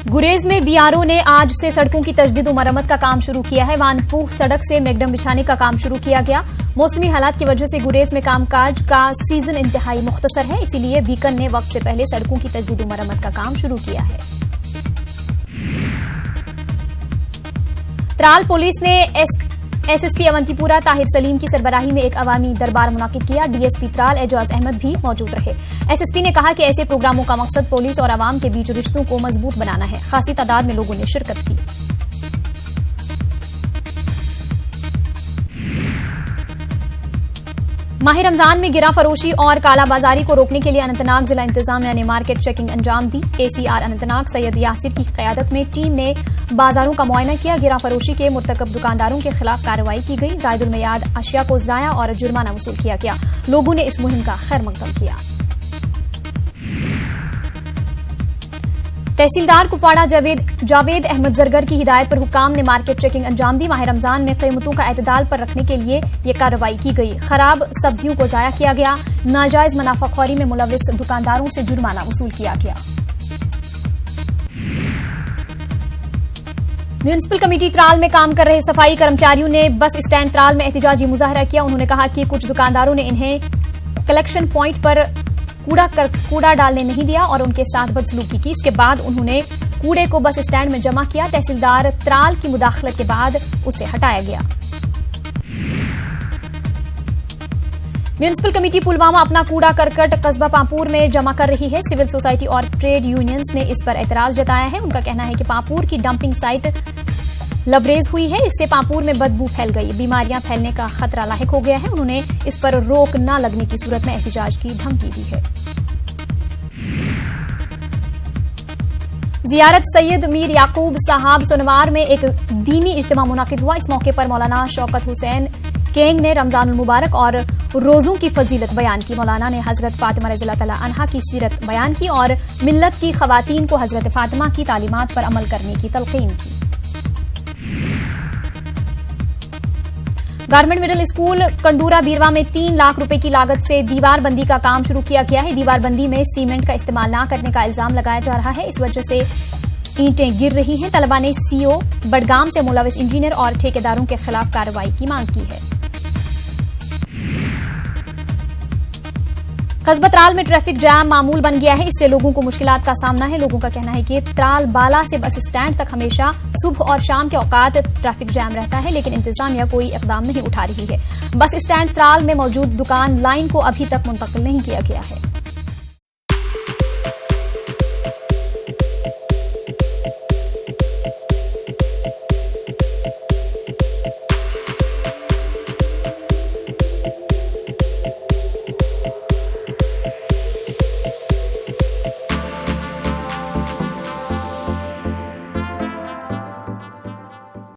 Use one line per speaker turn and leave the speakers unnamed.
गुरेज में बीआरओ ने आज से सड़कों की तजदीद व मरम्मत का काम शुरू किया है। वानपूह सड़क से मैकडम बिछाने का काम शुरू किया गया। मौसमी हालात की वजह से गुरेज में कामकाज का सीजन इंतहाई मुख्तसर है, इसीलिए बीकन ने वक्त से पहले सड़कों की तजदीद व मरम्मत का काम शुरू किया है। त्राल पुलिस ने एसएसपी अवंतीपुरा ताहिर सलीम की सरबराही में एक अवामी दरबार मुनाकिद किया। डीएसपी त्राल एजाज अहमद भी मौजूद रहे। एसएसपी ने कहा कि ऐसे प्रोग्रामों का मकसद पुलिस और आवाम के बीच रिश्तों को मजबूत बनाना है। खासी तादाद में लोगों ने शिरकत की। माह रमजान में गिरा फरोशी और कालाबाजारी को रोकने के लिए अनंतनाग जिला इंतजामिया ने मार्केट चेकिंग अंजाम दी। एसीआर अनंतनाग सैयद यासिर की क़यादत में टीम ने बाजारों का मुआयना किया। गिरा फरोशी के मुर्तकब दुकानदारों के खिलाफ कार्रवाई की गई। जायदुल मियाद अशिया को जाया और जुर्माना वसूल किया गया। लोगों ने इस मुहिम का खैर मकदम किया। तहसीलदार कुपवाड़ा जावेद अहमद जरगर की हिदायत पर हुकाम ने मार्केट चेकिंग अंजाम दी। माह रमजान में कीमतों का एतदाल पर रखने के लिए ये कार्रवाई की गई। खराब सब्जियों को जाया किया गया। नाजायज मुनाफाखोरी में मुलविस दुकानदारों से जुर्माना वसूल किया गया। म्यूनिसिपल कमेटी त्राल में काम कर रहे सफाई कर्मचारियों ने बस स्टैंड त्राल में एहतजाजी मुजाहरा किया। उन्होंने कहा कि कुछ दुकानदारों ने इन्हें कलेक्शन पॉइंट पर कूड़ा डालने नहीं दिया और उनके साथ बदसलूकी की। इसके बाद उन्होंने कूड़े को बस स्टैंड में जमा किया। तहसीलदार त्राल की मुदाखलत के बाद उसे हटाया गया। म्यूनिसिपल कमेटी पुलवामा अपना कूड़ा करकट कस्बा पांपुर में जमा कर रही है। सिविल सोसाइटी और ट्रेड यूनियंस ने इस पर एतराज जताया है। उनका कहना है कि पांपुर की डंपिंग साइट लबरेज हुई है, इससे पांपुर में बदबू फैल गई, बीमारियां फैलने का खतरा लाहिक हो गया है। उन्होंने इस पर रोक न लगने की सूरत में एहतजाज की धमकी दी है। जियारत सैयद मीर याकूब साहब सोनवार में एक दीनी इज्तिमा मुनाकिद हुआ। इस मौके पर मौलाना शौकत हुसैन केंग ने रमजानुल मुबारक और रोजों की फजीलत बयान की। मौलाना ने हजरत फातिमा रज़ियल्लाहु तआला अन्हा की सीरत बयान की और मिल्लत की खवातीन को हजरत फातिमा की तालीमात पर अमल करने की तलकीन की। गवर्नमेंट मिडिल स्कूल कंडूरा बीरवा में 3 लाख रुपए की लागत से दीवारबंदी का काम शुरू किया गया है। दीवारबंदी में सीमेंट का इस्तेमाल न करने का इल्जाम लगाया जा रहा है, इस वजह से ईंटें गिर रही हैं। तलबा ने सीओ बडगाम से मुलविस इंजीनियर और ठेकेदारों के खिलाफ कार्रवाई की मांग की है। कस्बा त्राल में ट्रैफिक जाम मामूल बन गया है, इससे लोगों को मुश्किलात का सामना है। लोगों का कहना है कि त्राल बाला से बस स्टैंड तक हमेशा सुबह और शाम के औकात ट्रैफिक जाम रहता है, लेकिन इंतजामिया कोई इकदाम नहीं उठा रही है। बस स्टैंड त्राल में मौजूद दुकान लाइन को अभी तक मुंतकिल नहीं किया गया है।